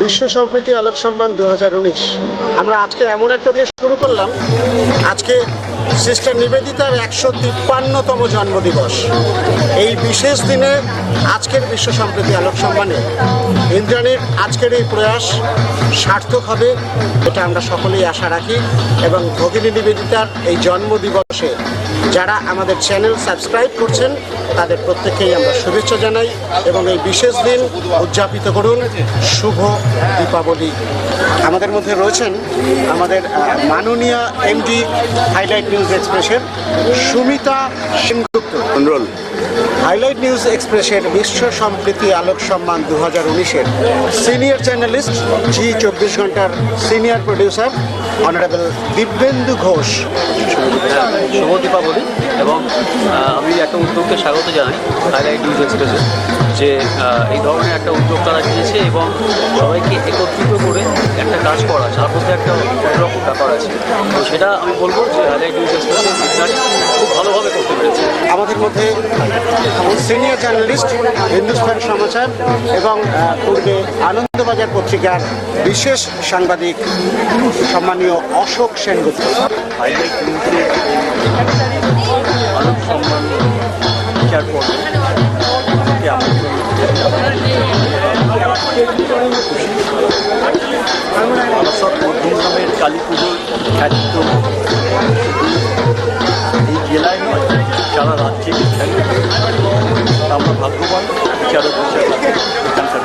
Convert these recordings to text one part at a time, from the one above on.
বিশ্ব সম্প্রীতি আলোক সম্মান 2019 আমরা আজকে এমন একটা দিয়ে শুরু করলাম। আজকে সিস্টার নিবেদিতার 153তম জন্মদিবস। এই বিশেষ দিনে আজকের বিশ্ব সম্প্রীতি আলোক সম্মানে ইন্দ্রাণীর আজকের এই প্রয়াস সার্থক হবে, এটা আমরা সকলেই আশা রাখি। এবং ভগিনী নিবেদিতার এই জন্মদিবসে যারা আমাদের চ্যানেল সাবস্ক্রাইব করছেন তাদের প্রত্যেককেই আমরা শুভেচ্ছা জানাই এবং এই বিশেষ দিন উদযাপিত করুন। শুভ দীপাবলি। আমাদের মধ্যে রয়েছেন আমাদের মাননীয় এমডি হাইলাইট নিউজ এক্সপ্রেসের সুমিতা সেনগুপ্ত। হাইলাইট নিউজ এক্সপ্রেসের বিশ্ব সম্প্রীতি আলোক সম্মান 2019-এর সিনিয়র জার্নালিস্ট, জি 24 ঘন্টার senior producer honourable Dibyendu Ghosh. শুভ দীপাবলি। এবং আমি একটা উদ্যোগকে স্বাগত জানাই হাইলাইট নিউজ এক্সপ্রেসে, যে এই ধরনের একটা উদ্যোগ তারা নিয়েছে এবং সবাইকে একত্রিত করে একটা কাজ করা, তার মধ্যে একটা অন্যরকম ব্যাপার আছে। তো সেটা আমি বলবো যে হাইলাইট নিউজ এক্সপ্রেসের বিজ্ঞানী খুব ভালোভাবে করতে পেরেছে। আমাদের মধ্যে সিনিয়র জার্নালিস্ট, হিন্দুস্তান সমাচার এবং পূর্বে আনন্দবাজার পত্রিকার বিশেষ সাংবাদিক সম্মানীয় অশোক সেনগুপ্ত। হাইলাইট নিউজের আলোক সম্মান বিচার পর্বে আমাকে বারাসাত মধ্যমগ্রামের কালী পুজোর খ্যাতিত এই জেলায় নয়, সারা রাজ্যে বিখ্যাত। আমরা ভাগ্যবান বিচারক হিসেবে এখানকার।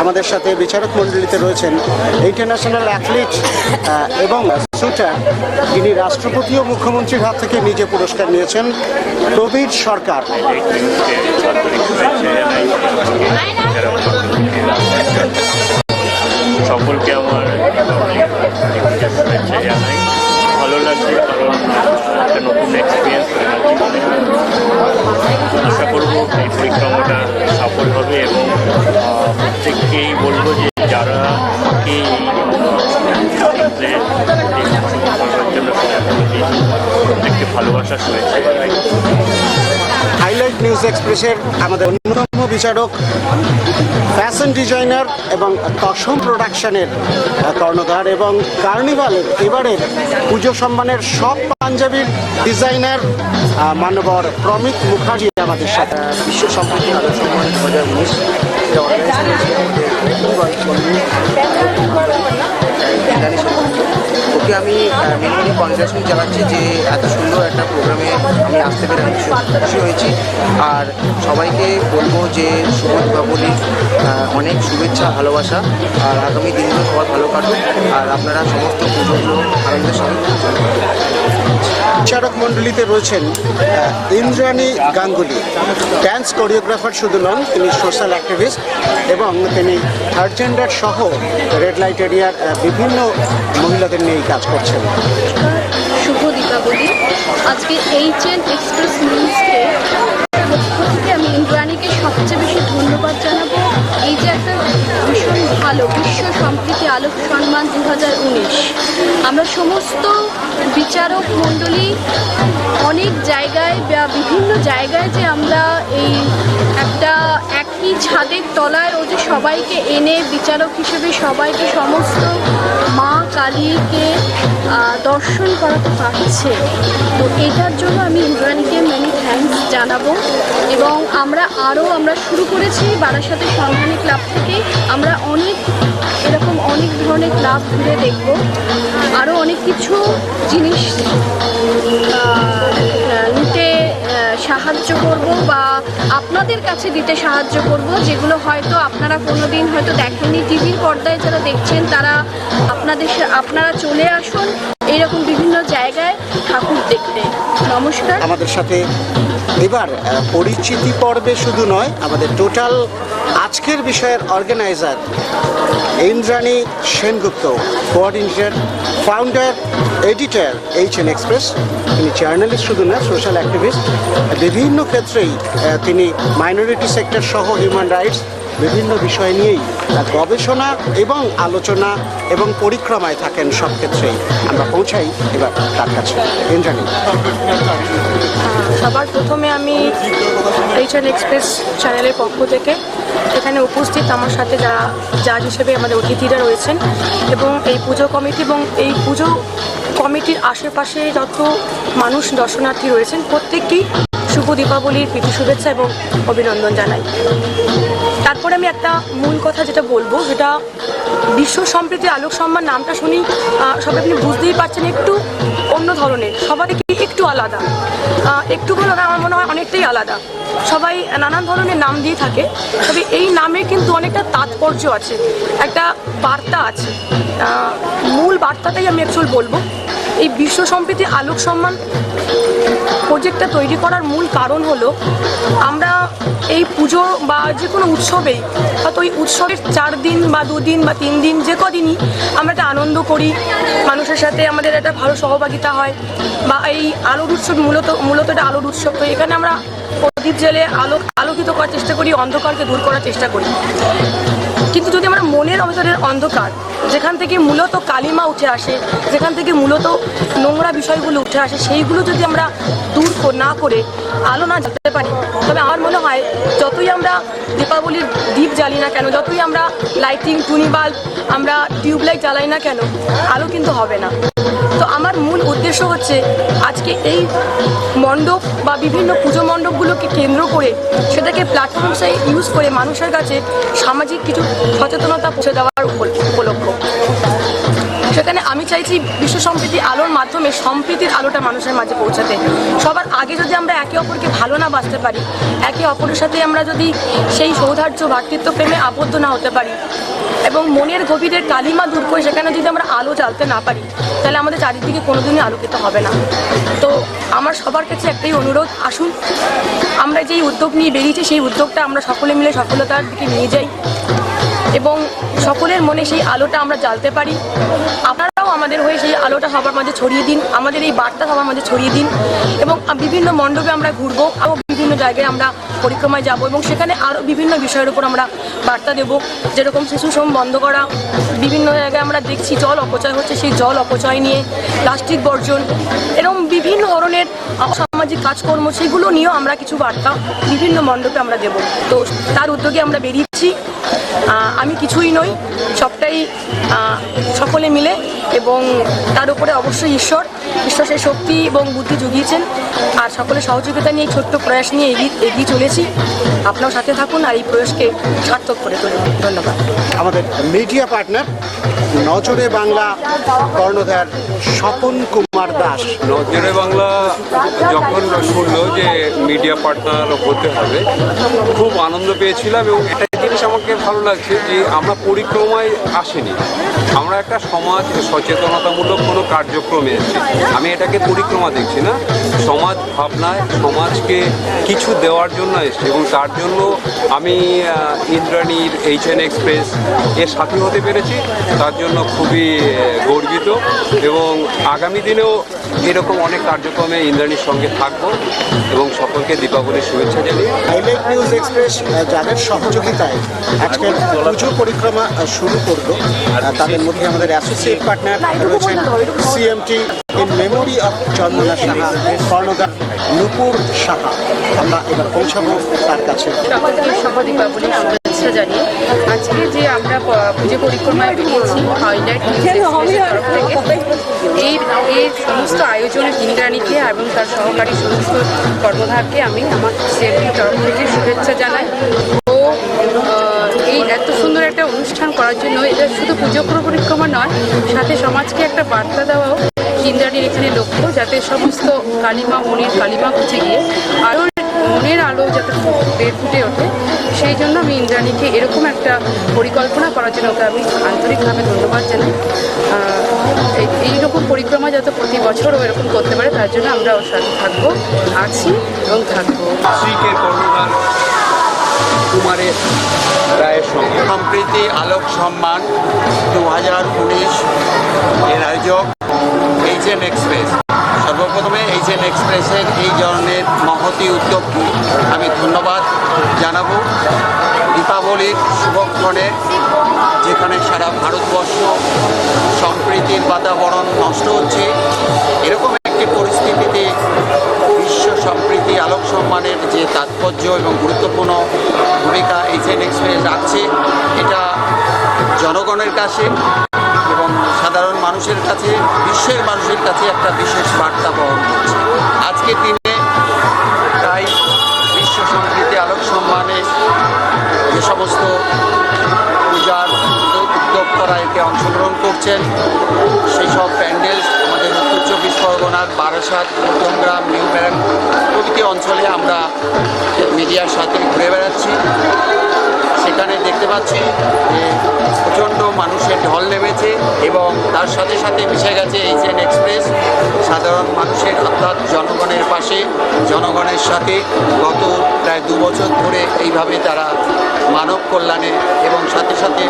আমাদের সাথে বিচারক মণ্ডলীতে রয়েছেন ইন্টারন্যাশনাল অ্যাথলিট এবং শুটার, যিনি রাষ্ট্রপতি ও মুখ্যমন্ত্রীর হাত থেকে নিজে পুরস্কার নিয়েছেন, প্রবীর সরকার। সকলকে আমার জানাই। ভালো লাগছে, কারণ একটা নতুন এক্সপিরিয়েন্স আশা করবো এই পরিক্রমাটা সফল হবে এবং প্রত্যেককেই বলবো যে যারা আমাকে প্রত্যেককে ভালোবাসা শুনেছে। হাইলাইট নিউজ এক্সপ্রেসের আমাদের অন্যতম বিচারক, ফ্যাশন ডিজাইনার এবং তসম প্রোডাকশনের কর্ণধার এবং কার্নিভালের এবারের পুজো সম্মানের সব পাঞ্জাবির ডিজাইনার মানবর প্রমিত মুখার্জি আমাদের সাথে। বিশ্ব সম্প্রীতি আলোক সম্মান 2019 ওকে আমি মেনলি কনগ্রেচুলেশন জানাচ্ছি যে এত সুন্দর একটা প্রোগ্রামে আমি আসতে পেরে আমি খুশি হয়েছি। আর সবাইকে বলবো যে শুভ দীপাবলি, অনেক শুভেচ্ছা, ভালোবাসা। আর আগামী দিনগুলো সবার ভালো কাটুক আর আপনারা সমস্ত পুজোগুলো আনন্দের সঙ্গে। বিচারক মণ্ডলীতে রয়েছেন ইন্দ্রাণী গাঙ্গুলি। ড্যান্স কোরিওগ্রাফার শুধু নন, তিনি সোশ্যাল অ্যাক্টিভিস্ট এবং তিনি থার্ড জেন্ডার সহ রেড লাইট এরিয়ার বিভিন্ন মহিলাদের নিয়েই কাজ করছেন। শুভ দীপাবলি। আজকে HN এক্সপ্রেস নিউজকে পক্ষ থেকে আমি ইন্দ্রাণীকে সবচেয়ে বেশি ধন্যবাদ জানাবো। এই যে একটা ভীষণ ভালো বিশ্ব সম্প্রীতি আলোক সম্মান 2019, আমরা সমস্ত বিচারক মণ্ডলী অনেক জায়গায় বা বিভিন্ন জায়গায় যে আমরা এই একটা একই ছাদের তলায় ও যে সবাইকে এনে বিচারক হিসেবে সবাইকে সমস্ত মা কালীকে দর্শন করাতে পারছে, তো এটার জন্য আমি ইন্দ্রাণীকে মেনি থ্যাঙ্কস জানাবো। এবং আমরা শুরু করেছি বারাসাতের সন্ধানী ক্লাব থেকে। আমরা এরকম অনেক ধরনের ক্লাব ঘুরে দেখব, আরও অনেক কিছু জিনিস নিতে সাহায্য করব বা আপনাদের কাছে দিতে সাহায্য করব, যেগুলো হয়তো আপনারা কোনোদিন হয়তো দেখেননি। টিভির পর্দায় যারা দেখছেন তারা আপনারা চলে আসুন এইরকম বিভিন্ন জায়গায় ঠাকুর দেখতে। নমস্কার। আমাদের সাথে এবার পরিচিতি পর্বে শুধু নয়, আমাদের টোটাল আজকের বিষয়ের organizer Indrani Sengupta, coordinator, founder, editor HN express. তিনি জার্নালিস্ট শুধু না, সোশ্যাল অ্যাক্টিভিস্ট। বিভিন্ন ক্ষেত্রেই তিনি মাইনরিটি সেক্টর সহ হিউম্যান রাইটস বিভিন্ন বিষয় নিয়েই গবেষণা এবং আলোচনা এবং পরিক্রমায় থাকেন সব ক্ষেত্রেই। আমরা পৌঁছাই এবার তার কাছে। ইন্দ্রাণী, সবার প্রথমে আমি এইচএন এক্সপ্রেস চ্যানেলের পক্ষ থেকে এখানে উপস্থিত আমার সাথে যারা জাজ হিসেবে আমাদের অতিথিরা রয়েছেন এবং এই পুজো কমিটি এবং এই পুজো কমিটির আশেপাশে যত মানুষ দর্শনার্থী রয়েছেন প্রত্যেককেই শুভ দীপাবলির প্রীতি শুভেচ্ছা এবং অভিনন্দন জানাই। তারপরে আমি একটা মূল কথা যেটা বলবো, যেটা বিশ্ব সম্প্রীতি আলোক সম্মান নামটা শুনি সবাই আপনি বুঝতেই পারছেন একটু অন্য ধরনের, সবাই একটু আলাদা, একটু বলো না, আমার মনে হয় অনেকটাই আলাদা। সবাই নানান ধরনের নাম দিয়ে থাকে, তবে এই নামে কিন্তু অনেকটা তাৎপর্য আছে, একটা বার্তা আছে। মূল বার্তাটাই আমি অ্যাকচুয়াল বলবো। এই বিশ্ব সম্প্রীতি আলোক সম্মান প্রজেক্টটা তৈরি করার মূল কারণ হলো আমরা এই পুজো বা যে কোনো উৎসবেই, হয়তো ওই উৎসবের 4 দিন বা 2 দিন বা 3 দিন যে কদিনই আমরা একটা আনন্দ করি, মানুষের সাথে আমাদের একটা ভালো সহভাগিতা হয়। বা এই আলোর উৎসব মূলত একটা আলোর উৎসব, তো এখানে আমরা প্রদীপ জেলে আলোকিত করার চেষ্টা করি, অন্ধকারকে দূর করার চেষ্টা করি। কিন্তু যদি আমরা মনের অন্তরের অন্ধকার, যেখান থেকে মূলত কালিমা উঠে আসে, যেখান থেকে মূলত নোংরা বিষয়গুলো উঠে আসে, সেইগুলো যদি আমরা দূর না করে আলো না জ্বালতে পারি, তবে আমার মনে হয় যতই আমরা দীপাবলির দ্বীপ জ্বালি না কেন, যতই আমরা লাইটিং, টুনি বাল্ব, আমরা টিউবলাইট জ্বালাই না কেন, আলো কিন্তু হবে না। তো আমার মূল উদ্দেশ্য হচ্ছে আজকে এই মণ্ডপ বা বিভিন্ন পুজো মণ্ডপগুলোকে কেন্দ্র করে সেটাকে প্ল্যাটফর্ম হিসেবে ইউজ করে মানুষের কাছে সামাজিক কিছু সচেতনতা পৌঁছে দেওয়ার উপলক্ষ। সেখানে আমি চাইছি বিশ্ব সম্প্রীতি আলোর মাধ্যমে সম্প্রীতির আলোটা মানুষের মাঝে পৌঁছাতে। সবার আগে যদি আমরা একে অপরকে ভালো না বাসতে পারি, একে অপরের সাথে আমরা যদি সেই সৌহার্দ্য ভ্রাতৃত্ব প্রেমে আবদ্ধ না হতে পারি এবং মনের গভীরের কালিমা দূর করে সেখানে যদি আমরা আলো জ্বালতে না পারি, তাহলে আমাদের চারিদিকে কোনোদিনই আলোকিত হবে না। তো আমার সবার কাছে একটাই অনুরোধ, আসুন আমরা যেই উদ্যোগ নিয়ে বেরিয়েছি সেই উদ্যোগটা আমরা সকলে মিলে সফলতার দিকে নিয়ে যাই এবং সকলের মনে সেই আলোটা আমরা জ্বালতে পারি। আপনারাও আমাদের হয়ে সেই আলোটা সবার মাঝে ছড়িয়ে দিন, আমাদের এই বার্তা সবার মাঝে ছড়িয়ে দিন এবং বিভিন্ন মণ্ডপে আমরা ঘুরবো, আরও বিভিন্ন জায়গায় আমরা পরিক্রমায় যাব এবং সেখানে আরও বিভিন্ন বিষয়ের উপর আমরা বার্তা দেব। যেরকম শিশু শ্রম বন্ধ করা, বিভিন্ন জায়গায় আমরা দেখছি জল অপচয় হচ্ছে, সেই জল অপচয় নিয়ে, প্লাস্টিক বর্জন, এরকম বিভিন্ন ধরনের সামাজিক কাজকর্ম, সেগুলো নিয়েও আমরা কিছু বার্তা বিভিন্ন মণ্ডপে আমরা দেব। তো তার উদ্যোগে আমরা বেরিয়েছি। আমি কিছুই নই, সবটাই সকলে মিলে এবং তার উপরে অবশ্যই ঈশ্বর সেই শক্তি এবং বুদ্ধি জুগিয়েছেন। আর সকলের সহযোগিতা নিয়ে ছোট্ট প্রয়াস নিয়ে এগিয়ে চলেছি। আপনার সাথে থাকুন আর এই প্রয়াসকে সার্থক করে তুলুন। ধন্যবাদ। আমাদের মিডিয়া পার্টনার নজরে বাংলা কর্ণধার স্বপন কুমার দাস। নজরে বাংলা যখন শুনলো যে মিডিয়া পার্টনার হতে হবে, খুব আনন্দ পেয়েছিলাম এবং একটা জিনিস আমাকে ভালো লাগছে যে আমরা পরিক্রমায় আসিনি, আমরা একটা সমাজ সচেতনতামূলক কোনো কার্যক্রমে এসেছি। আমি এটাকে পরিক্রমা দেখছি না, সমাজ ভাবনায় সমাজকে কিছু দেওয়ার জন্য এসেছি এবং তার জন্য আমি ইন্দ্রাণীর এইচএন এক্সপ্রেস এর সাথী হতে পেরেছি, তার জন্য খুবই গর্বিত এবং আগামী দিনেও এরকম অনেক কার্যক্রমে ইন্দ্রাণীর সঙ্গে থাকবো এবং সকলকে দীপাবলির শুভেচ্ছা জানিয়ে হাইলাইট নিউজ এক্সপ্রেস যাদের সহযোগিতায় আজকে পুজো পরিক্রমা শুরু করলো, তাদের মধ্যে আমাদের অ্যাসোসিয়েট পার্টনার রয়েছেন সিএমটি ইন মেমোরি অফ চন্দনা সাহা, কর্ণধার নুপুর সাহা। আমরা এবার পৌঁছাবো তার কাছে। সকলকে শুভ দীপাবলি শুভেচ্ছা জানিয়ে আজকে যে আমরা পুজো পরিক্রমায় বেরিয়েছি হাইলাইট তরফ থেকে, এই সমস্ত আয়োজনের ইন্দ্রাণীকে এবং তার সহকারী সমস্ত কর্মধারকে আমি আমার সিএমটির তরফ থেকে শুভেচ্ছা জানাই। ও এই এত সুন্দর একটা অনুষ্ঠান করার জন্য, এটা শুধু পুজো পরিক্রমা নয়, সাথে সমাজকে একটা বার্তা দেওয়াও ইন্দ্রাণীর এখানে লক্ষ্য, যাতে সমস্ত কালিমা, মনের কালিমা খুঁজে গিয়ে আরও মনের আলো যাতে ফুটে ওঠে, সেই জন্য আমি ইন্দ্রাণীকে এরকম একটা পরিকল্পনা করার জন্য ওকে আমি আন্তরিকভাবে ধন্যবাদ জানাই। এইরকম পরিক্রমা যাতে প্রতি বছরও এরকম করতে পারে, তার জন্য আমরা ওর সাথে থাকবো, আছি এবং থাকবো। শ্রীকের কর্ণধার কুমারের রায়ের সঙ্গে সম্প্রীতি আলোক সম্মান 2019 এর আয়োজক এইচএন এক্সপ্রেস। সর্বপ্রথমে এইচএন এক্সপ্রেসের এই ধরনের মহতি উদ্যোগকে আমি ধন্যবাদ জানাবো দীপাবলির শুভক্ষণে, যেখানে সারা ভারতবর্ষ সম্প্রীতির বাতাবরণ নষ্ট হচ্ছে, এরকম একটি পরিস্থিতিতে বিশ্ব সম্প্রীতি আলোক সম্মানের যে তাৎপর্য এবং গুরুত্বপূর্ণ ভূমিকা এইচএন এক্সপ্রেস রাখছে, এটা জনগণের কাছে এবং সাধারণ মানুষের কাছে, বিশ্বের মানুষের কাছে একটা বিশেষ বার্তা বহন করছে। আজকের দিনে তাই বিশ্ব সম্প্রীতি আলোক সম্মানে যে সমস্ত পূজার উদ্যোক্তারা এতে অংশগ্রহণ করছেন, সেই সব প্যান্ডেল আমাদের উত্তর চব্বিশ পরগনার বারাসাত, মধ্যমগ্রাম, নিউ ব্যারাক প্রভৃতি অঞ্চলে আমরা মিডিয়ার সাথে ঘুরে বেড়াচ্ছি। সেখানে দেখতে পাচ্ছি যে প্রচণ্ড মানুষের ঢল নেমেছে এবং তার সাথে সাথে মিশে গেছে এইচএন এক্সপ্রেস সাধারণ মানুষের অর্থাৎ জনগণের পাশে, জনগণের সাথে। গত প্রায় 2 বছর ধরে এইভাবে তারা মানব কল্যাণে এবং সাথে সাথে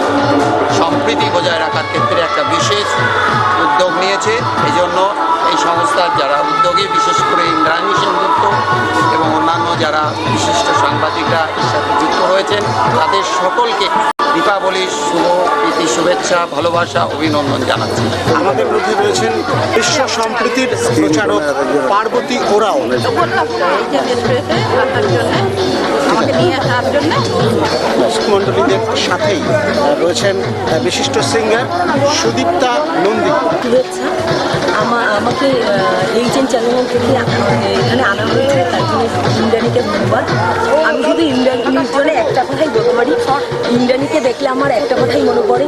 সম্প্রীতি বজায় রাখার ক্ষেত্রে একটা বিশেষ উদ্যোগ নিয়েছে। এই জন্য এই সংস্থার যারা উদ্যোগী, বিশেষ করে ইন্দ্রাণী সেনগুপ্ত এবং অন্যান্য যারা বিশিষ্ট সাংবাদিকরা এর সাথে যুক্ত হয়েছেন, তাদের সকলকে দীপাবলির প্রীতি, শুভেচ্ছা, ভালোবাসা, অভিনন্দন জানাচ্ছি। আমাদের মধ্যে রয়েছেন বিশ্ব সম্প্রীতির প্রচারক পার্বতী ওরাও। আমাকে নিয়ে আসার জন্য মণ্ডলীদের সাথেই রয়েছেন বিশিষ্ট সিঙ্গার সুদীপ্তা নন্দী। শুভেচ্ছা। আমাকে এইচএন চ্যানেল থেকে এখানে আনা হয়েছে, তার জন্য ইন্দ্রাণীকে ধন্যবাদ। আমি শুধু ইন্দ্রাণীর জন্য একটা কথাই বলতে পারি, ইন্দ্রাণীকে দেখলে আমার একটা কথাই মনে পড়ে,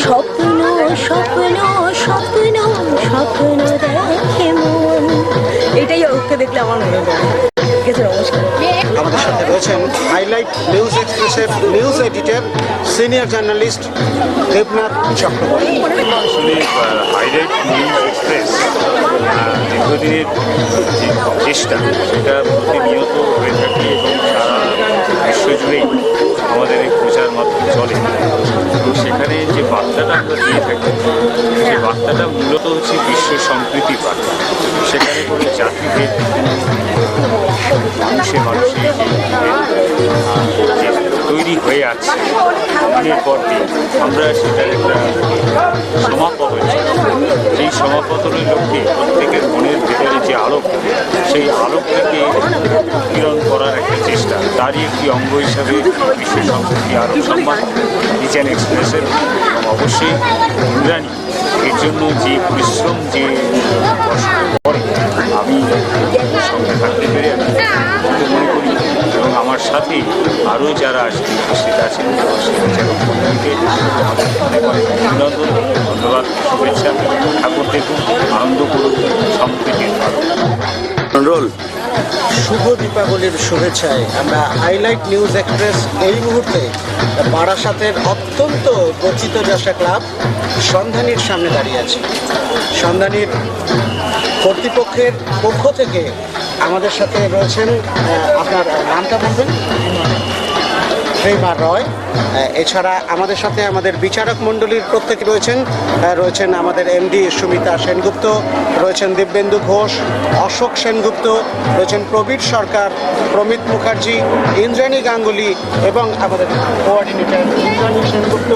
স্বপ্ন স্বপ্ন স্বপ্ন স্বপ্ন দেখে মন। এটাই ওকে দেখলে আমার মনে পড়ে। ঠিক আছে, নমস্কার। আমাদের সাথে রয়েছেন হাইলাইট নিউজ এক্সপ্রেসের news editor, senior journalist Debnath Chakraborty. আসলে হাইলাইট নিউজ এক্সপ্রেস দীর্ঘদিনের যে চেষ্টা, সেটা প্রতিনিয়ত হয়ে থাকে এবং সারা বিশ্বজুড়েই আমাদের এই প্রচার মাধ্যম চলে। এবং সেখানে যে বার্তাটা আমরা দিয়ে থাকি, সেই বার্তাটা মূলত হচ্ছে বিশ্ব সম্প্রীতির বার্তা। সেখানে কোনো জাতিভেদ, মানুষে যে তৈরি হয়ে আছে দিনের পর দিন, আমরা সেটার একটা সমাপতন, যেই সমাপতনের লক্ষ্যে প্রত্যেকের মনের ভেতরে যে আলোক, সেই আলোকটাকে কিরণ করার একটা চেষ্টা, তারই একটি অঙ্গ হিসাবে বিশ্ব সম্প্রীতি আলোক সম্মান এইচএন এক্সপ্রেসের। অবশ্যই ইন্দ্রাণী এর জন্য যে পরিশ্রম, যে কষ্ট করে, আমি সঙ্গে থাকতে পেরে আমি মনে করি। এবং আমার সাথে আরও যারা আসছে উপস্থিত আছেন, কমিটিকে আমাদের অনেক অনেক অভিনন্দন, ধন্যবাদ, শুভেচ্ছা। ঠাকুর দেখুন, আনন্দ করুন, সম্প্রীতির রোল শুভ দীপাবলির শুভেচ্ছায় আমরা হাইলাইট নিউজ এক্সপ্রেস এই মুহূর্তে বারাসাতের অত্যন্ত পরিচিত যশা ক্লাব সন্ধানীর সামনে দাঁড়িয়ে আছি। সন্ধানীর কর্তৃপক্ষের পক্ষ থেকে আমাদের সাথে রয়েছেন, আপনার নামটা বলবেন? প্রেমা রয়। এছাড়া আমাদের সাথে আমাদের বিচারক মণ্ডলীর প্রত্যেকে রয়েছেন আমাদের এমডি সুমিতা সেনগুপ্ত, রয়েছেন দিব্যেন্দু ঘোষ, অশোক সেনগুপ্ত, রয়েছেন প্রবীর সরকার, প্রমিত মুখার্জি, ইন্দ্রাণী গাঙ্গুলি এবং আমাদের কোঅর্ডিনেটর ইন্দ্রাণী সেনগুপ্ত।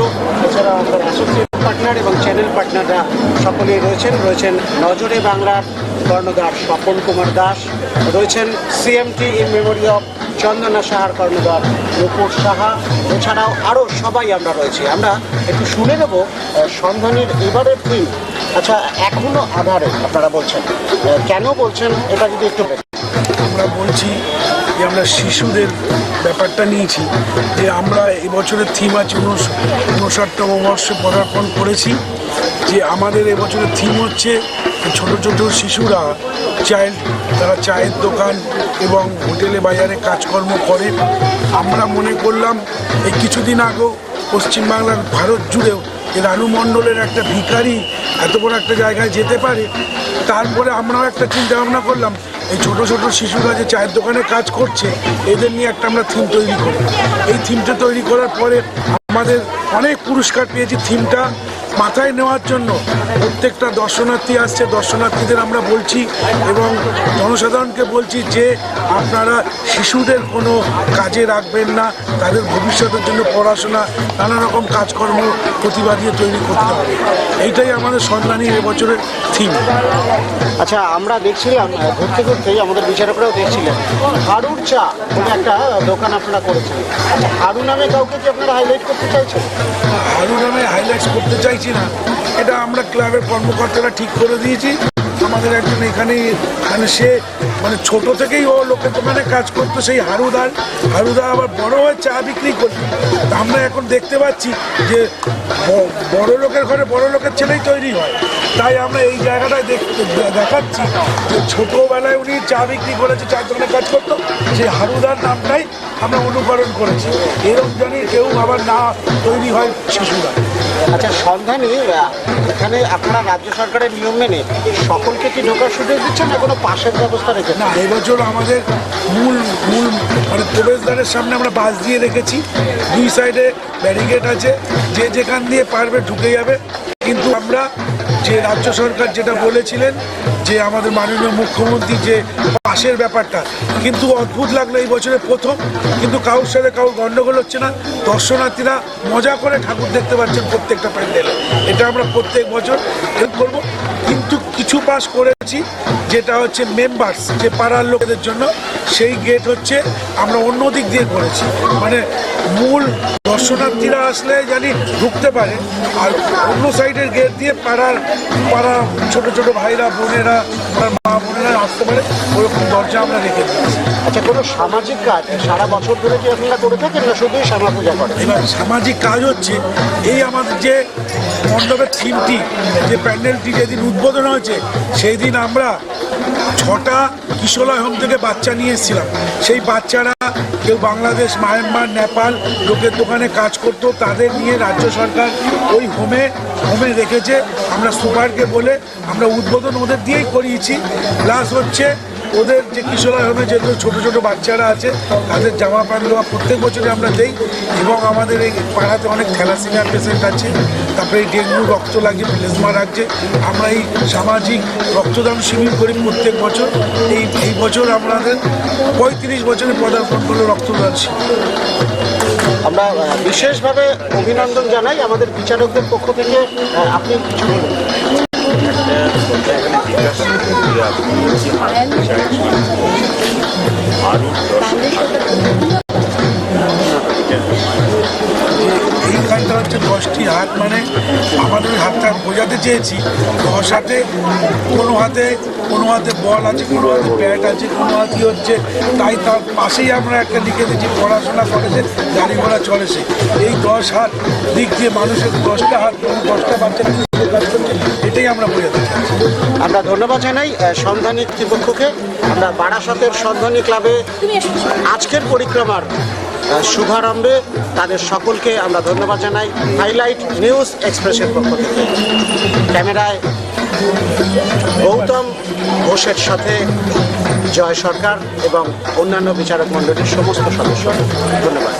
এছাড়া আমাদের অ্যাসোসিয়েট পার্টনার এবং চ্যানেল পার্টনাররা সকলেই রয়েছেন নজরে বাংলার কর্ণধার স্বপন কুমার দাস, রয়েছেন সিএমটি ইন মেমোরি অফ চন্দনা সাহার কর্ণধার রূপুর সাহা। এছাড়াও আরও সবাই আমরা রয়েছি। আমরা একটু শুনে নেব সন্ধানীর এবারের থিম। আচ্ছা, এখনো আধারে আপনারা বলছেন, কেন বলছেন এটা যদি একটু আমরা বলছি যে আমরা শিশুদের ব্যাপারটা নিয়েছি, যে আমরা এবছরের থিম আছে 59তম বর্ষে পদার্পণ করেছি, যে আমাদের এবছরের থিম হচ্ছে ছোট ছোট শিশুরা তারা চায়ের দোকান এবং হোটেলে বাজারে কাজকর্ম করে। আমরা মনে করলাম এই কিছুদিন আগেও পশ্চিমবাংলার ভারত জুড়েও রানু মণ্ডলের একটা ভিখারি এত বড় একটা জায়গায় যেতে পারে। তারপরে আমরাও একটা চিন্তা ভাবনা করলাম, এই ছোট ছোট শিশুরা যে চায়ের দোকানে কাজ করছে, এদের নিয়ে একটা আমরা থিম তৈরি করি। এই থিমটা তৈরি করার পরে আমাদের অনেক পুরস্কার পেয়েছি। থিমটা মাথায় নেওয়ার জন্য প্রত্যেকটা দর্শনার্থী আসছে, দর্শনার্থীদের আমরা বলছি এবং জনসাধারণকে বলছি যে আপনারা শিশুদের কোনো কাজে রাখবেন না, তাদের ভবিষ্যতের জন্য পড়াশোনা নানা রকম কাজকর্ম প্রতিভা দিয়ে তৈরি করতে হবে। এইটাই আমাদের সন্ধানী এবছরের থিম। আচ্ছা, আমরা দেখছিলাম ঘুরতে ঘুরতেই আমাদের বিচারকরাও দেখছিলেন হাড়ুর চা বলে একটা দোকান আপনারা করেছেন। আচ্ছা, হাড়ু নামে কাউকে কি আপনারা হাইলাইট করতে চাইছেন? হাড়ু নামে হাইলাইটস করতে চাইছি না, এটা আমরা ক্লাবের কর্মকর্তারা ঠিক করে দিয়েছি। আমাদের একজন এখানে সে মানে ছোট থেকেই ও লোকের দোকানে কাজ করতো, সেই হারুদা আবার বড় হয়ে চা বিক্রি করতো। তা আমরা এখন দেখতে পাচ্ছি যে বড় লোকের ঘরে বড় লোকের ছেলেই তৈরি হয়, তাই আমরা এই জায়গাটায় দেখাচ্ছি যে ছোটোবেলায় উনি চা বিক্রি করেছে, চার দোকানে কাজ করতো, সেই হারুদার নামটাই আমরা অনুকরণ করেছি, এরকম জানি কেউ আবার না তৈরি হয় শিশুরা। আচ্ছা, সন্ধানী এখানে আপনারা রাজ্য সরকারের নিয়ম মেনে সকলকে কি ঢোকার সুযোগ দিচ্ছেন না কোনো পাশের ব্যবস্থা রেখেছেন? না, এবছর আমাদের মূল মানে প্রবেশদ্বারের সামনে আমরা বাস দিয়ে রেখেছি, দুই সাইডে ব্যারিকেড আছে, যে যেখান দিয়ে পারবে ঢুকে যাবে। কিন্তু আমরা যে রাজ্য সরকার যেটা বলেছিলেন যে আমাদের মাননীয় মুখ্যমন্ত্রী যে পাশের ব্যাপারটা, কিন্তু অদ্ভুত লাগলো এই বছরের প্রথম, কিন্তু কারোর সাথে কারোর গণ্ডগোল হচ্ছে না, দর্শনার্থীরা মজা করে ঠাকুর দেখতে পাচ্ছেন প্রত্যেকটা প্যান্ডেলে। এটা আমরা প্রত্যেক বছর হেল্প করবো। কিন্তু কিছু পাস করেছি যেটা হচ্ছে মেম্বার্স, যে পাড়ার লোকেদের জন্য, সেই গেট হচ্ছে আমরা অন্য দিক দিয়ে করেছি, মানে মূল দর্শনার্থীরা আসলে জানি ঢুকতে পারে, আর অন্য সাইডের গেট দিয়ে পাড়া ছোট ছোট ভাইরা বোনেরা মা বোনেরা আসতে পারে, ওরকম দরজা আমরা রেখে দিয়েছি। আচ্ছা, কোনো সামাজিক কাজ সারা বছর ধরে কি আপনারা করে থাকেন না শুধুই শ্যামা পূজা করেন? এবার সামাজিক কাজ হচ্ছে এই আমাদের যে মণ্ডপের থিমটি, যে প্যান্ডেলটি যেদিন উদ্বোধন হয়েছে সেই দিন আমরা 6টা কিশোরয় হোম থেকে বাচ্চা নিয়ে এসেছিলাম। সেই বাচ্চারা কেউ বাংলাদেশ, মায়ানমার, নেপাল লোকের দোকানে কাজ করতো, তাদের নিয়ে রাজ্য সরকার ওই হোমে রেখেছে। আমরা সুপারকে বলে আমরা উদ্বোধন ওদের দিয়েই করিয়েছি। প্লাস হচ্ছে ওদের যে কিশোরয় হোমে যেহেতু ছোটো ছোটো বাচ্চারা আছে, তাদের জামা প্যান্ট দেওয়া প্রত্যেক বছরই আমরা দেই। এবং আমাদের এই পাড়াতে অনেক থ্যালাসেমিয়া পেশেন্ট আছে, তারপরে এই ডেঙ্গু রক্ত লাগছে, প্লেজমা লাগছে, আমরা এই সামাজিক রক্তদান শিবির করি প্রত্যেক বছর। এই বছর আমাদের 35 বছরে পদার্পণ করলো রক্তদান শিবির। আমরা বিশেষভাবে অভিনন্দন জানাই আমাদের বিচারকদের পক্ষ থেকে। আপনি কিছু বলুন। এইখানটা হচ্ছে 10টি হাত, মানে আমাদের হাতটা বোঝাতে চেয়েছি 10 হাতে, কোনো হাতে বল আছে, কোনো হাতে ব্যাট আছে, কোনো হাতি হচ্ছে, তাই তার পাশেই আমরা একটা লিখে দিচ্ছি পড়াশোনা করেছে, গাড়ি ঘোড়া চলেছে। এই 10 হাত দিক দিয়ে মানুষের 10টা হাত, 10টা বাচ্চা কাজ করছে, এটাই আমরা বোঝাতে চাইছি। আমরা ধন্যবাদ জানাই সন্ধানী কর্তৃপক্ষকে। আমরা বারাসতের সন্ধানী ক্লাবে আজকের পরিক্রমার শুভারম্ভে তাদের সকলকে আমরা ধন্যবাদ জানাই হাইলাইট নিউজ এক্সপ্রেসের পক্ষ থেকে। ক্যামেরায় গৌতম ঘোষের সাথে জয় সরকার এবং অন্যান্য বিচারক মণ্ডলীর সমস্ত সদস্য। ধন্যবাদ।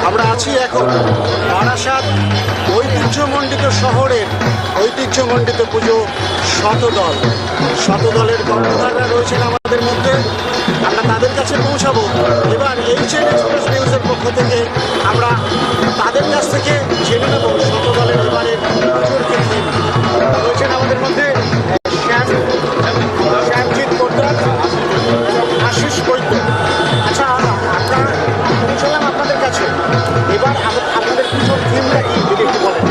আমরা আছি এখন বারাসাত ঐতিহ্যমণ্ডিত শহরের ঐতিহ্যমণ্ডিত পুজো শতদলের কর্ণধাররা রয়েছেন আমাদের মধ্যে। আমরা তাদের কাছে পৌঁছাবো। এবার এইচএন এক্সপ্রেস নিউজের পক্ষ থেকে আমরা তাদের কাছ থেকে জেনে নেব শতদলের এবারের পুজোর ক্ষেত্রে। রয়েছেন আমাদের মধ্যে শ্যামজিৎ পোদ্দার এবং আশিস বৈদ্য। আচ্ছা, আমরা পৌঁছলাম আপনাদের কাছে। এবার আপনাদের পুজোর থিমটা কি যদি একটু বলেন।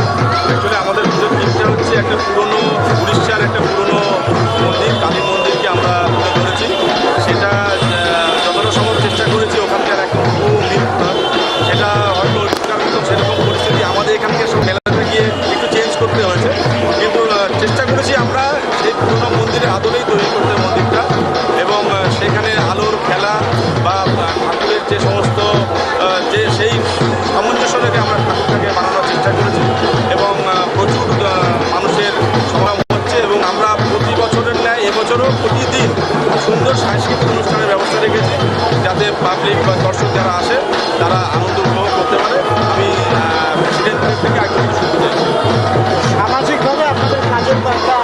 অ্যাকচুয়ালি আমাদের পুজোর থিমটা হচ্ছে একটা পুরনো উড়িষ্যার একটা পুরনো মন্দির, কালী মন্দিরকে আমরা তুলে ধরেছি। সেটা যতটা সম্ভব চেষ্টা করেছি ওখানকার একটা মিল করার। সেটা হয়তো ওইখানকার মতো সেরকম পরিস্থিতি আমাদের এখানকার সব মেলাতে গিয়ে একটু চেঞ্জ করতে হয়েছে, কিন্তু চেষ্টা করেছি আমরা সেই পুরনো মন্দিরের আদলেই তৈরি করতে মন্দিরটা, এবং সেখানে আলোর খেলা বা ঠাকুরের যে সমস্ত সেই সামঞ্জস্য রেখে আমরা ঠাকুরটাকে বানানোর চেষ্টা করেছি, এবং প্রচুর মানুষের সমাগম হচ্ছে। এবং আমরা প্রতি বছরের ন্যায় এবছরও প্রতিদিন সুন্দর সাংস্কৃতিক অনুষ্ঠানের ব্যবস্থা রেখেছি, যাতে পাবলিক বা দর্শক যারা আসে তারা আনন্দ উপভোগ করতে পারে। আমি প্রেসিডেন্ট থেকে একদম শুনতে চাই। সামাজিকভাবে আপনাদের কাজের বার্তা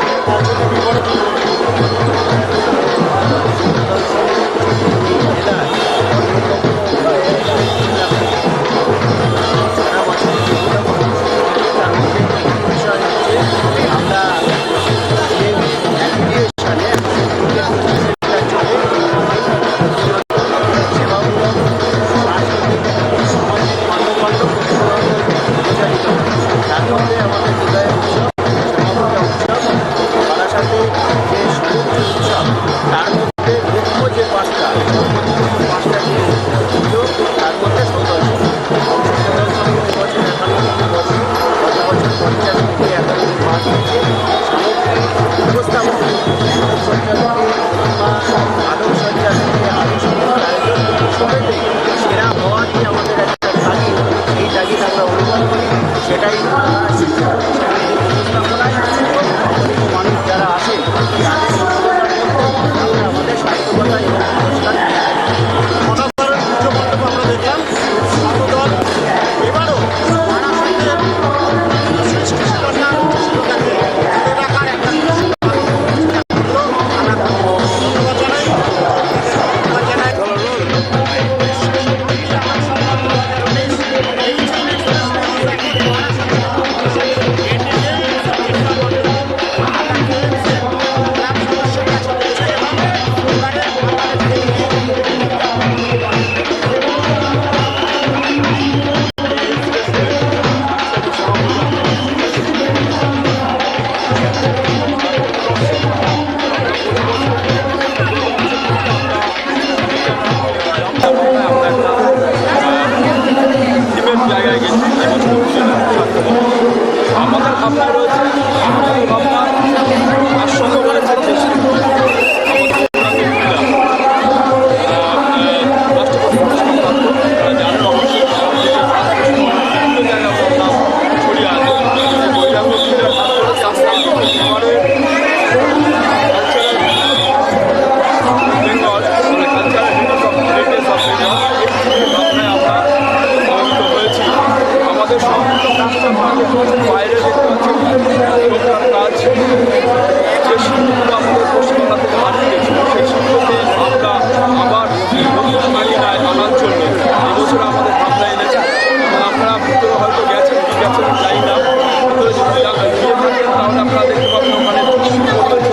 আমাদের ভাবনা রয়েছে, আমাদের ভাবনা আর সঙ্গে করেছে বাইরে দেখতে পাচ্ছি কাজ যে শিল্পগুলো আমাদের পশ্চিমবাংলা থেকে হারিয়ে গেছে, সেই শিল্পকে আমরা আবার নতুন মালিকায় আনার জন্য এবছর আমাদের ভাবনা এনেছে। এবং আপনারা ভিতরে হয়তো গেছেন কি গেছেন জানি না, ভিতরে যদি গিয়ে থাকেন তাহলে আপনারা দেখতে পাবেন ওখানে শিল্প রয়েছে,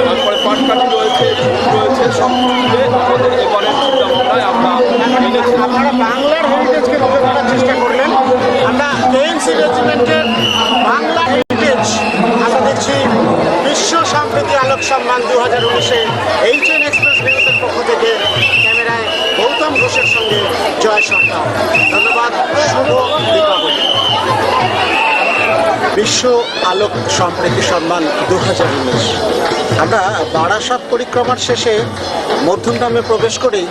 তারপরে পাটকাঠি রয়েছে, রয়েছে, সব মিলে আমাদের এবারের চিন্তাভাবনায় আমরা এনেছি। আপনারা বাংলার হেরিটেজকে তুলে ধরার চেষ্টা করলেন। আমরা কেএনসি রেজিমেন্টের বাংলা হেরিটেজ আমরা দেখছি বিশ্ব সম্প্রীতি আলোক সম্মান 2019-এ এইচএন এক্সপ্রেস নিউজের পক্ষ থেকে ক্যামেরায় গৌতম ঘোষের সঙ্গে জয় সরকার। ধন্যবাদ। শুভ দীপাবলি। বিশ্ব আলোক সম্প্রীতি সম্মান 2019। আমরা বারাসাত পরিক্রমার শেষে মধ্যমগ্রামে প্রবেশ করেই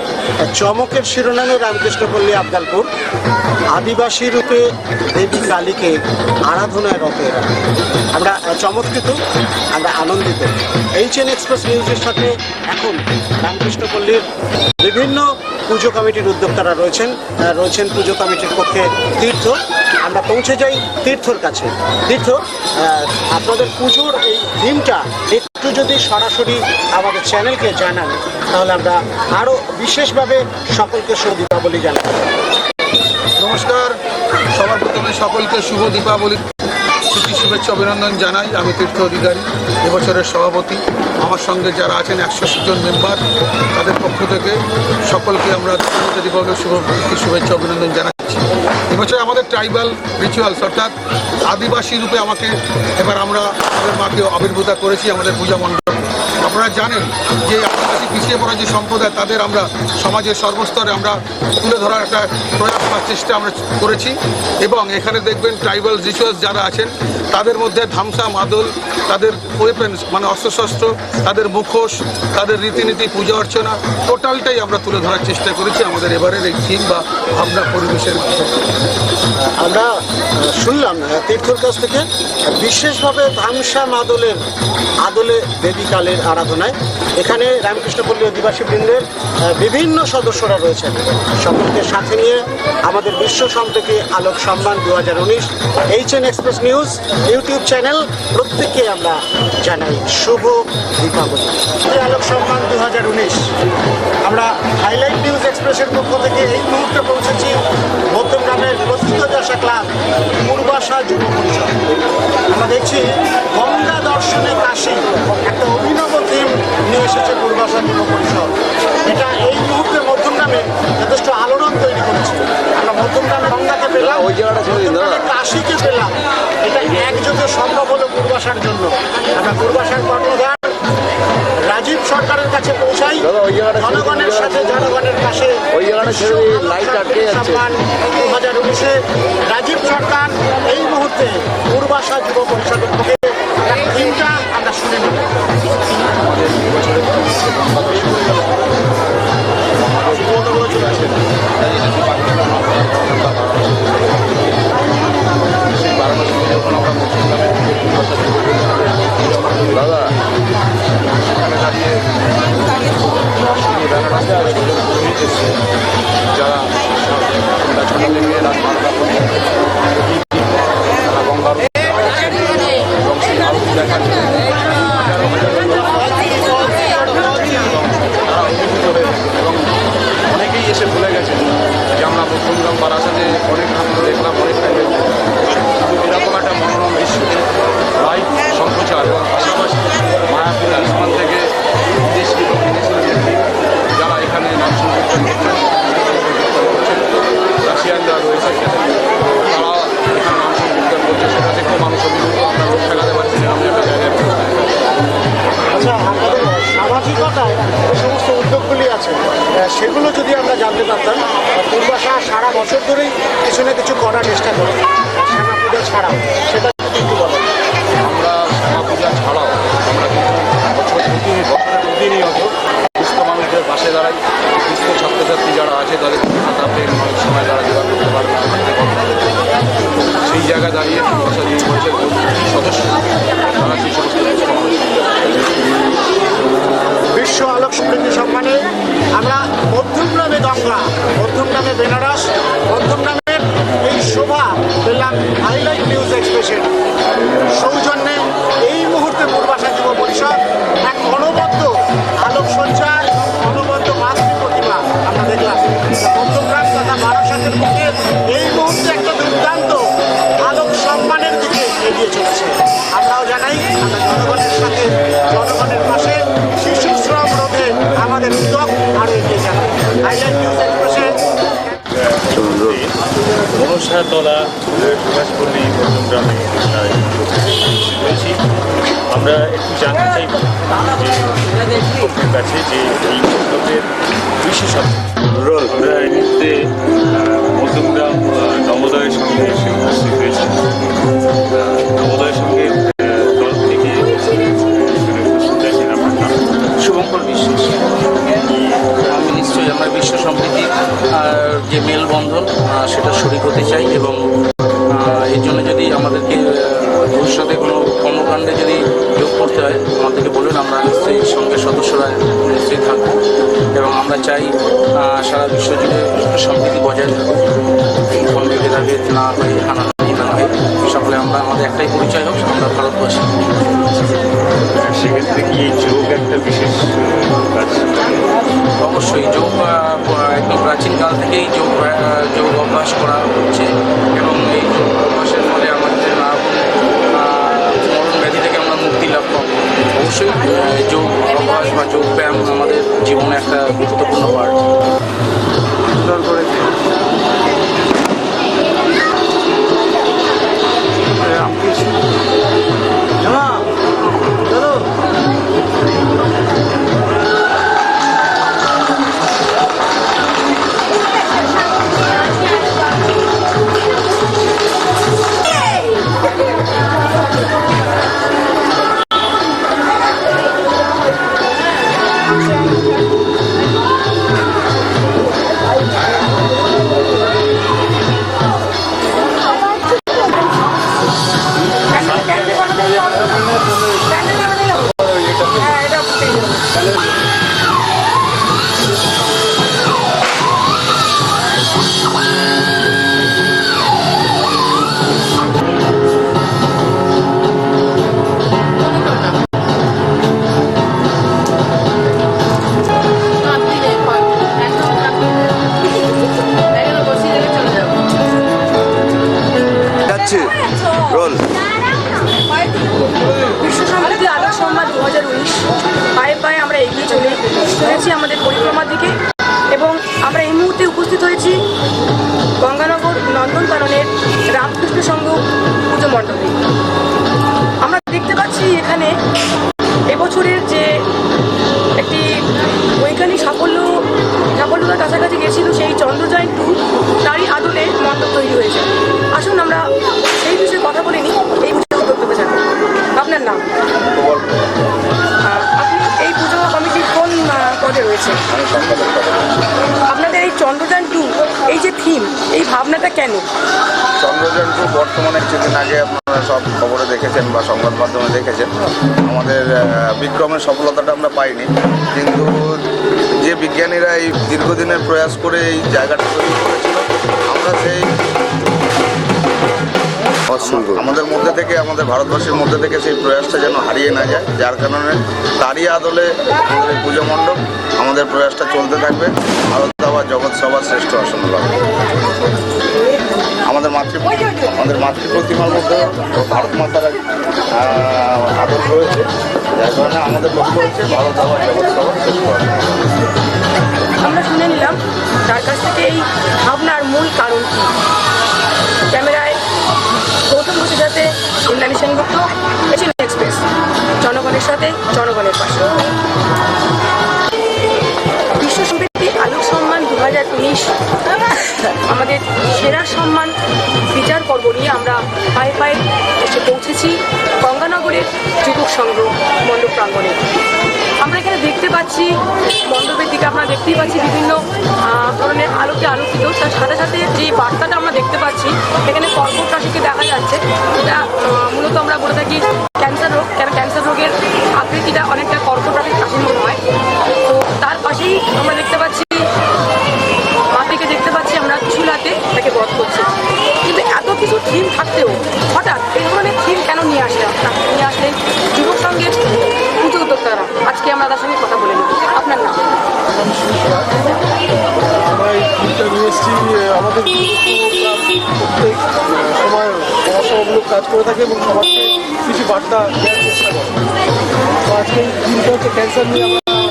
চমকের শিরোনামে রামকৃষ্ণপল্লী আবদালপুর আদিবাসী রূপে দেবী কালীকে আরাধনায় রত এরা। আমরা চমৎকৃত, আমরা আনন্দিত। HN এক্সপ্রেস নিউজের সাথে এখন রামকৃষ্ণপল্লীর বিভিন্ন পুজো কমিটির উদ্যোক্তারা রয়েছেন পুজো কমিটির পক্ষে তীর্থ। আমরা পৌঁছে যাই তীর্থর কাছে। তীর্থ, আপনাদের পুজোর এই দিনটা একটু যদি সরাসরি আমাদের চ্যানেলকে জানান তাহলে আমরা আরও বিশেষভাবে সকলকে শুভ দীপাবলি জানাই। নমস্কার, সবার প্রথমে সকলকে শুভ দীপাবলি প্রীতি শুভেচ্ছা অভিনন্দন জানাই। আমি তীর্থ অধিকারী, এবছরের সভাপতি। আমার সঙ্গে যারা আছেন 180 জন মেম্বার, তাদের পক্ষ থেকে সকলকে আমরা দীপাবলির শুভ প্রীতি শুভেচ্ছা অভিনন্দন জানাচ্ছি। এবছর আমাদের ট্রাইবাল রিচুয়ালস অর্থাৎ আদিবাসী রূপে এবার আমরা আমাদের মাকে আবির্ভূত করেছি আমাদের পূজা মণ্ডপ। আপনারা জানেন যে আদিবাসী পিছিয়ে পড়া যে সম্প্রদায়, তাদের আমরা সমাজের সর্বস্তরে আমরা তুলে ধরার একটা প্রয়াস বা চেষ্টা আমরা করেছি। এবং এখানে দেখবেন ট্রাইবাল রিচুয়ালস যারা আছেন তাদের মধ্যে ধামসা, মাদল, তাদের ওয়েপেন্স মানে অস্ত্রশস্ত্র, তাদের মুখোশ, তাদের রীতিনীতি, পূজা অর্চনা টোটালটাই আমরা তুলে ধরার চেষ্টা করেছি আমাদের এবারের এই থিম বা ভাবনা পরিবেশের মাধ্যমে। আমরা শুনলাম তীর্থর কাছ থেকে বিশেষভাবে ধামসা আদলে দেবী কালের আরাধনায় এখানে রামকৃষ্ণপল্লী অধিবাসী বৃন্দের বিভিন্ন সদস্যরা রয়েছেন। সকলকে সাথে নিয়ে আমাদের বিশ্ব সম্প্রীতি আলোক সম্মান 2019 HN express news YouTube channel প্রত্যেককে আমরা জানাই শুভ দীপাবলি। আলোক সম্মান 2019 আমরা হাইলাইট নিউজ এক্সপ্রেসের পক্ষ থেকে এই মুহূর্তে পৌঁছেছি মধ্যমগ্রামের প্রথিতযশা ক্লাব পূর্বাশা যুব পরিষদ। আমরা দেখছি গঙ্গা দর্শনে কাশী, একটা অভিনব থিম নিয়ে এসেছে পূর্বাশা যুব পরিষদ। এটা এই মুহূর্তে মধ্যমগ্রামে যথেষ্ট আলোড়ন তৈরি করেছে। আমরা মধ্যমগ্রামে গঙ্গাকে পেলাম, মধ্যমগ্রামে কাশীকে পেলাম। এটা একযোগে সম্ভব হলো পূর্বাশার জন্য। আমরা পূর্বাশার কর্ণধার রাজীব সরকারের কাছে পৌঁছাই, জনগণের সাথে জনগণের পাশে। 2019 রাজীব সরকার এই মুহূর্তে পূর্বাশা যুব পরিষদের পক্ষে থিমটা আমরা শুনে নেব। দাদা যারা গঙ্গার দেখা এবং অনেকেই এসে ভুলে গেছেন যে আমরা মধ্যমগ্রাম বারাসাতে অনেক দেখলাম, অনেক এরকম একটা মনোরম দৃশ্য লাইভ সম্প্রচার এবং পাশাপাশি মায়াপুর আসমান থেকে দেশি এবং বিদেশি ব্যক্তি যারা এখানে নাম সংকীর্তন করছেন, রাশিয়ানরা রয়েছে তারা এখানে নাম সংকীর্তন করছে, সেটা দেখেও মানুষ অভিভূত। আমরা রোগ ঠেকাতে পারছি না, আমরা একটা জায়গায় আচ্ছা, আমাদের সামাজিকতায় যে সমস্ত উদ্যোগগুলি আছে সেগুলো যদি আমরা জানতে পারতাম। পূর্বাশা সারা বছর ধরেই কিছু না কিছু করার চেষ্টা করে, শ্যামা পূজা ছাড়াও, সেটা কিন্তু বলে। আমরা শ্যামা পূজা ছাড়াও আমরা কিন্তু বছরের প্রতিনিয়ত সুস্থ মানুষদের পাশে দাঁড়াই। সুস্থ ছাত্রছাত্রী যারা আছে তাদের খাতা পেন অনেক সময় তারা জোগাড় করতে পারবে না, সেই জায়গায় দাঁড়িয়ে পূর্বাশা যুব পরিষদের সদস্য তারা সেই সমস্ত সুস্থ মানুষদের বিশ্ব আলোক সম্প্রীতি সম্মানে আমরা মধ্যমগ্রামে গঙ্গা, মধ্যমগ্রামে বেনারস, মধ্যমগ্রামের এই শোভা পেলাম হাইলাইট নিউজ এক্সপ্রেসের সৌজন্যে। এই মুহূর্তে পূর্বাশা যুব পরিষদ এক অনবদ্য আলোক সঞ্চার, অনবদ্য মাতৃ প্রতিমা আমরা দেখলাম। মধ্যমগ্রাম তথা বারাসাতের পক্ষে এই মুহূর্তে একটা দুর্দান্ত আলোক সম্মানের দিকে এগিয়ে চলেছে। আমরাও জানাই আমরা জনগণের সাথে, জনগণের পাশে। শিশু শ্রম রোধে আমাদের উদ্যোগ আরও এগিয়ে যাবে। হাইলাইট নিউজ এক্সপ্রেসে মনসাতলা সুভাষপল্লী মধ্যমগ্রামে রয়েছি। আমরা একটু জানতে চাইব যে আপনার কাছে যে এই উদ্যোগের বিশেষত্ব। আমরা এই মুহূর্তে মধ্যমগ্রাম নবোদয়ের সঙ্গে এসে উপস্থিত হয়েছি। নবোদয়ের সঙ্গে সম্প্রীতির যে মেলবন্ধন সেটা শরিক হতে চাই এবং এর জন্য যদি আমাদেরকে ভবিষ্যতে কোনো কর্মকাণ্ডে যদি যোগ করতে হয় আমাদেরকে বলুন, আমরা নিশ্চয়ই সঙ্গে সদস্যরা নিশ্চয়ই থাকবো এবং আমরা চাই সারা বিশ্ব জুড়ে সম্প্রীতি বজায় থাকুক, কোনো ভেদাভেদ না হয়ে হানাহানি না হয়ে সকলে আমরা আমাদের একটাই পরিচয় হোক, আমরা ভারতবাসী। সেক্ষেত্রে কি যোগ একটা বিশেষ কাজ? অবশ্যই যোগ একদম প্রাচীনকাল থেকেই যোগ অভ্যাস করা হচ্ছে এবং এই যোগ অভ্যাসের ফলে আমাদের নানা মরণ ব্যাধি থেকে আমরা মুক্তি লাভ পাবো। অবশ্যই যোগ অভ্যাস বা যোগ ব্যায়াম আমাদের জীবনে একটা গুরুত্বপূর্ণ পার্ট। সুন্দর করে বিশ্ব সম্প্রীতি আলোক সংবাদ 2019 পায়ে পায়ে আমরা এগিয়ে চলেছি আমাদের পরিক্রমার দিকে এবং আমরা এই মুহূর্তে উপস্থিত হয়েছি গঙ্গানগর নন্দনকাননের রামকৃষ্ণ সংঘ পুজো মণ্ডপে। আমরা দেখতে পাচ্ছি এখানে এবছরের যে একটি বৈজ্ঞানিক সাফল্যতার কাছাকাছি গেছিল সেই চন্দ্রযান 2 তারই আদলে মণ্ডপ তৈরি হয়েছে। আসুন আমরা সেই বিষয়ে কথা বলে নিই। এই পুজো উদ্যোক্তা জানেন আপনার নাম? আপনি এই পুজো কমিটির কোন পদে রয়েছে? আপনাদের এই চন্দ্রযান 2 এই যে থিম, এই ভাবনাটা কেন? চন্দ্রযান 2 বর্তমানে কিছুদিন আগে আপনারা সব খবরে দেখেছেন বা সংবাদ মাধ্যমে দেখেছেন, আমাদের বিক্রমের সফলতাটা আমরা পাইনি, কিন্তু যে বিজ্ঞানীরা এই দীর্ঘদিনের প্রয়াস করে এই জায়গাটা তৈরি করেছিল, আমরা সেই আমাদের মধ্যে থেকে, আমাদের ভারতবর্ষের মধ্যে থেকে সেই প্রয়াসটা যেন হারিয়ে না যায়, যার কারণে তারই আদলে আমাদের এই পুজো মণ্ডপ, আমাদের প্রয়াসটা চলতে থাকবে। ভারত সভা জগৎ সভা শ্রেষ্ঠ আসন লাভ। আমাদের মাতৃ প্রতিমার মধ্যে ভারত মাতার আদর রয়েছে, যার কারণে আমাদের লক্ষ্য হচ্ছে ভারত সভা জগৎ সভা শ্রেষ্ঠ আসন। আমরা শুনে নিলাম তার কাছ থেকে এই ভাবনার মূল কারণ কি। ক্যামেরায় গৌতম ঘোষের সাথে ইন্দ্রাণী সেনগুপ্ত, এশিয়ান এক্সপ্রেস, জনগণের সাথে জনগণের পাশে। বিশ্ব সম্প্রীতি আলোক সম্মান 2019 আমাদের সেরা সম্মান বিচার পর্ব নিয়ে আমরা পায়ে পায়ে এসে পৌঁছেছি গঙ্গানগরের যুবক সংঘ মণ্ডপ প্রাঙ্গণে। আমরা এখানে দেখতে পাচ্ছি মণ্ডপের দিকে আমরা দেখতেই পাচ্ছি বিভিন্ন ধরনের আলোকে আলোকিত, তার সাথে সাথে যে বার্তাটা আমরা দেখতে পাচ্ছি এখানে কর্কট রাশিকে দেখা যাচ্ছে। এটা মূলত আমরা বলে থাকি ক্যান্সার রোগ, কেন ক্যান্সার রোগের আকৃতিটা অনেকটা কর্কট রাশির মতো হয়। তো তার পাশেই আমরা দেখতে পাচ্ছি মাটিকে দেখতে পাচ্ছি আমরা চুলাতে তাকে বধ করছি। কিন্তু এত কিছু থিম থাকতেও হঠাৎ এই ধরনের থিম কেন নিয়ে আসলেন যুবক সঙ্গে পুজো উদ্যোক্তারা? আজকে আমরা তার সঙ্গে কথা বলে নেব। আপনার নাম? আমরা এই থিমটা নিয়ে এসেছি, আমাদের প্রত্যেক সময় সমাজসেবামূলক কাজ করে থাকে এবং সমাজকে কিছু বার্তা দেওয়ার চেষ্টা করে। তো আজকে এই থিমটা হচ্ছে ক্যান্সার নিয়ে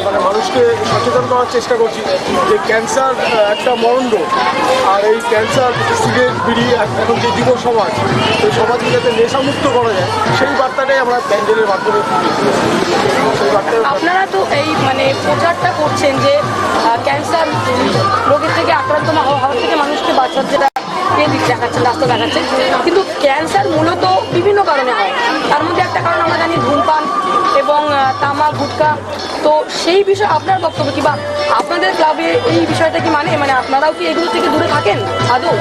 আমরা মানুষকে সচেতন করার চেষ্টা করছি যে ক্যান্সার একটা মরণ রোগ, আর এই ক্যান্সার সিগারেট বিড়ি এখন যে যুব সমাজ, সেই সমাজকে যাতে নেশামুক্ত করা যায় সেই বার্তাটাই আমরা প্যান্ডেলের মাধ্যমে সেই বার্তা। আপনারা তো এই প্রচারটা করছেন যে ক্যান্সার রোগের থেকে আক্রান্ত না হওয়ার থেকে মানুষকে বাঁচার যেটা দেখাচ্ছেন, রাস্তা দেখাচ্ছে, কিন্তু ক্যান্সার মূলত বিভিন্ন কারণে হয়। তার মধ্যে একটা কারণ আমরা জানি ধূমপান, এবং তামাক গুটখা, তো সেই বিষয়ে আপনার বক্তব্য কি, বা আপনাদের ক্লাবে এই বিষয়টা কি মানে আপনারাও কি এগুলো থেকে দূরে থাকেন আদৌ?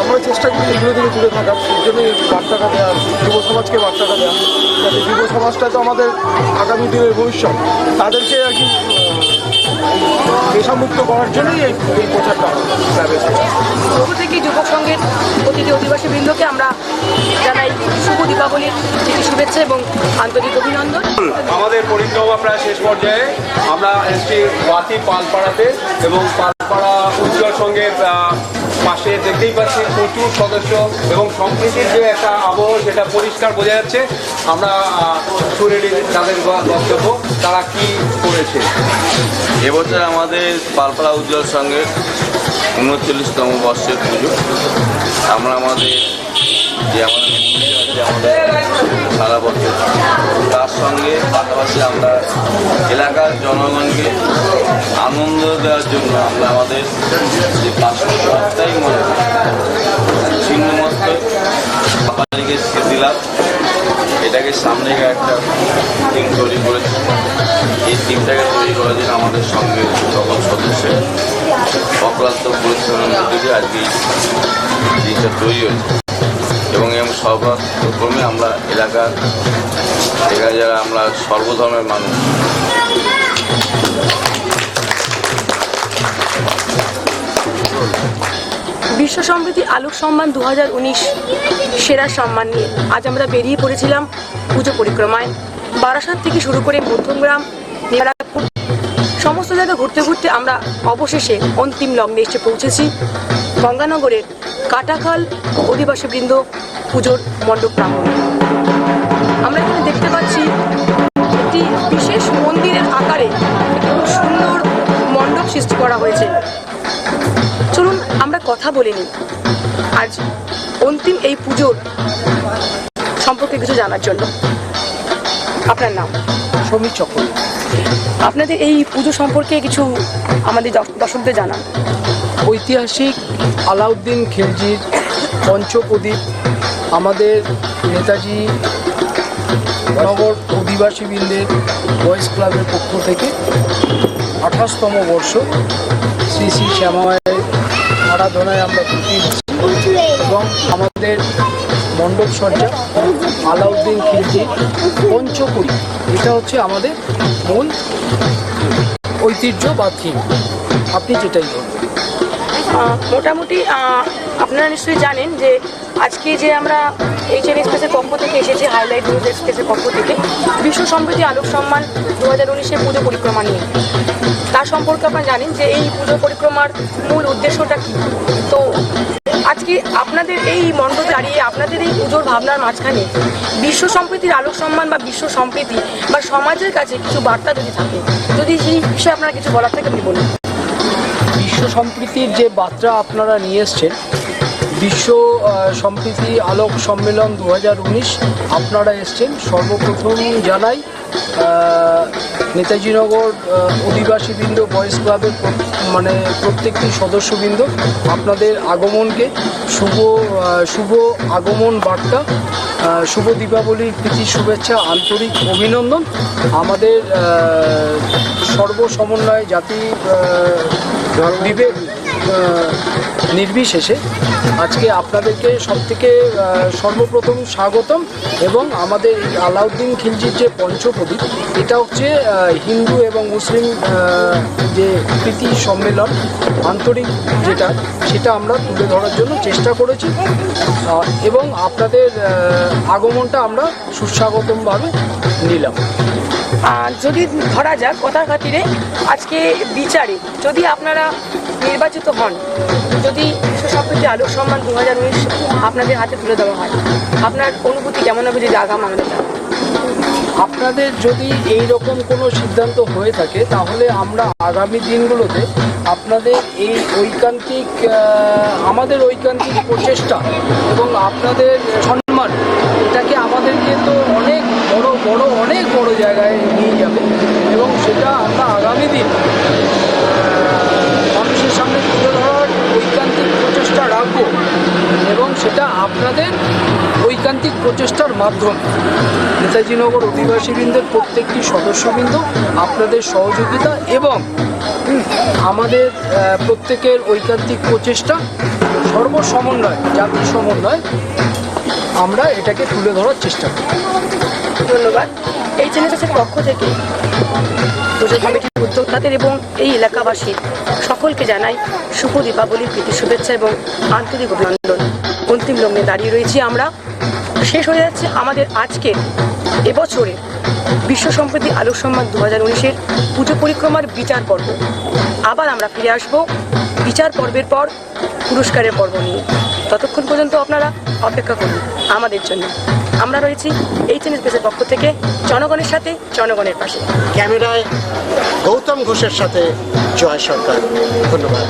আমরা চেষ্টা করি এগুলো থেকে দূরে থাকার জন্য বার্তাটা দেওয়া, যুব সমাজকে বার্তাটা দেওয়া, যাতে যুব সমাজটা তো আমাদের আগামী দিনের ভবিষ্যৎ, তাদেরকে আর কি নেশামুক্ত করার জন্যই এই প্রচারটা ক্লাবে এসেছে। পক্ষ থেকে যুবক সংঘের প্রতিটি অধিবাসী বৃন্দকে আমরা জানাই শুভ দীপাবলির শুভেচ্ছা এবং আন্তরিক অভিনন্দন। আমাদের পরিক্রমা প্রায় শেষ পর্যায়ে। আমরা এসছি ওয়াতি পালপাড়াতে এবং পালপাড়া উজ্জ্বল সংঘের পাশে দেখতেই পাচ্ছি প্রচুর সদস্য এবং সম্প্রীতির যে একটা আবহ সেটা পরিষ্কার বোঝা যাচ্ছে। আমরা শুনে নিই তাদের বক্তব্য, তারা কি করেছে। এবছর আমাদের পালপাড়া উজ্জ্বল সংঘের 39তম বর্ষের পুজো। আমরা আমাদের সারা বছর তার সঙ্গে পাশাপাশি আমরা এলাকার জনগণকে আনন্দ দেওয়ার জন্য আমরা আমাদের যে 500 সপ্তাহে মনে ছিন্নমস্ত বাপালিকে স্মৃতিলাভ এটাকে সামনে একটা টিম তৈরি করেছি। এই টিমটাকে তৈরি করার জন্য আমাদের সঙ্গে সকল সদস্যের অক্লান্ত পরিশ্রমের মধ্যে দিয়ে আজকে এই জিনিসটা তৈরি হয়েছে এবং সর্বক্রমে আমরা এলাকার এখানে যারা আমরা সর্বধর্মের মানুষ বিশ্ব সম্প্রীতি আলোক সম্মান 2019 সেরা সম্মান নিয়ে আজ আমরা বেরিয়ে পড়েছিলাম পুজো পরিক্রমায়। বারাসাত থেকে শুরু করে মধ্যমগ্রাম, নিয়ারাপুর সমস্ত জায়গা ঘুরতে ঘুরতে আমরা অবশেষে অন্তিম লগ্নে এসে পৌঁছেছি গঙ্গানগরের কাটাখাল অধিবাসীবৃন্দ পুজোর মণ্ডপ প্রাঙ্গণে। আমরা এখানে দেখতে পাচ্ছি একটি বিশেষ মন্দিরের আকারে একটি খুব সুন্দর মণ্ডপ সৃষ্টি করা হয়েছে। চলুন আমরা কথা বলে নিই আজ অন্তিম এই পুজোর সম্পর্কে কিছু জানার জন্য। আপনার নাম? সমীর চক্রবর্তী। আপনাদের এই পুজো সম্পর্কে কিছু আমাদের দর্শকদের জানান। ঐতিহাসিক আলাউদ্দিন খিলজির পঞ্চপ্রদীপ আমাদের নেতাজি নগর অধিবাসীবৃন্দের বয়েজ ক্লাবের পক্ষ থেকে 28তম বর্ষ শ্রী শ্রী শ্যামামায়ের আরাধনায় আমরা প্রতি এবং আমাদের মণ্ডপ সজ্জা আলাউদ্দিন খিলজির পঞ্চপ্রদীপ, এটা হচ্ছে আমাদের মূল ঐতিহ্য বা থিম। আপনি যেটাই বলবেন। মোটামুটি আপনারা নিশ্চয়ই জানেন যে আজকে যে আমরা এইচএন এক্সপ্রেসের পক্ষ থেকে এসেছি, হাইলাইট নিউজ এক্সপ্রেসের পক্ষ থেকে বিশ্ব সম্প্রীতি আলোক সম্মান 2019-এর পুজো পরিক্রমা নিয়ে। তার সম্পর্কে আপনারা জানেন যে এই পুজো পরিক্রমার মূল উদ্দেশ্যটা কী। তো আজকে আপনাদের এই মণ্ডপ দাঁড়িয়ে আপনাদের এই পুজোর ভাবনার মাঝখানে বিশ্ব সম্প্রীতির আলোক সম্মান বা বিশ্ব সম্প্রীতি বা সমাজের কাছে কিছু বার্তা যদি থাকে, যদি এই বিষয়ে আপনারা কিছু বলার থাকে আপনি বলুন। বিশ্ব সম্প্রীতির যে বার্তা আপনারা নিয়ে এসছেন, বিশ্ব সম্প্রীতি আলোক সম্মেলন 2019 আপনারা এসছেন, সর্বপ্রথম জানাই নেতাজিনগর অধিবাসীবৃন্দ বয়েজ ক্লাবের প্রত্যেকটি সদস্যবৃন্দ আপনাদের আগমনকে শুভ আগমন বার্তা, শুভ দীপাবলির প্রীতি শুভেচ্ছা, আন্তরিক অভিনন্দন। আমাদের সর্বসমন্বয় জাতি বিবেক নির্বিশেষে আজকে আপনাদেরকে সবথেকে সর্বপ্রথম স্বাগতম। এবং আমাদের এই আলাউদ্দিন খিলজির যে পঞ্চপ্রদীপ, এটা হচ্ছে হিন্দু এবং মুসলিম যে প্রীতি সম্মেলন আন্তরিক সেটা আমরা তুলে ধরার জন্য চেষ্টা করেছি এবং আপনাদের আগমনটা আমরা সুস্বাগতমভাবে নিলাম। যদি ধরা যাক কথার খাতিরে আজকে বিচারে যদি আপনারা নির্বাচিত হন, যদি বিশ্ব সম্প্রীতি আলোক সম্মান 2019 আপনাদের হাতে তুলে দেওয়া হয়, আপনার অনুভূতি কেমন হবে যদি আগাম আমাদের? আপনাদের যদি এই রকম কোনো সিদ্ধান্ত হয়ে থাকে তাহলে আমরা আগামী দিনগুলোতে আপনাদের এই আমাদের ঐকান্তিক প্রচেষ্টা এবং আপনাদের সম্মান, এটাকে আমাদেরকে তো অনেক বড় জায়গায় নিয়ে যাবে এবং সেটা আমরা আগামী দিন মানুষের সামনে তুলে ধরার ঐকান্তিক প্রচেষ্টা রাখবো এবং সেটা আপনাদের ঐকান্তিক প্রচেষ্টার মাধ্যমে নেতাজিনগর অধিবাসীবৃন্দের প্রত্যেকটি সদস্যবৃন্দ আপনাদের সহযোগিতা এবং আমাদের প্রত্যেকের ঐকান্তিক প্রচেষ্টা সর্বসমন্বয় জাতি সমন্বয় আমরা এটাকে তুলে ধরার চেষ্টা করি। ধন্যবাদ। এই চ্যানেলের পক্ষ থেকে পুজো কমিটির উদ্যোক্তাদের এবং এই এলাকাবাসীর সকলকে জানাই শুভ দীপাবলির প্রীতি শুভেচ্ছা এবং আন্তরিক অভিনন্দন। অন্তিম লগ্নে দাঁড়িয়ে রয়েছি আমরা। শেষ হয়ে যাচ্ছে আমাদের আজকের এবছরে বিশ্ব সম্প্রীতি আলোক সম্মান 2019-এর পুজো পরিক্রমার বিচার পর্ব। আবার আমরা ফিরে আসব বিচার পর্বের পর পুরস্কারের পর্ব নিয়ে। ততক্ষণ পর্যন্ত আপনারা অপেক্ষা করুন আমাদের জন্য। আমরা রয়েছি এই চ্যানেল পেজের পক্ষ থেকে জনগণের সাথে, জনগণের পাশে। ক্যামেরায় গৌতম ঘোষের সাথে জয় সরকার। ধন্যবাদ।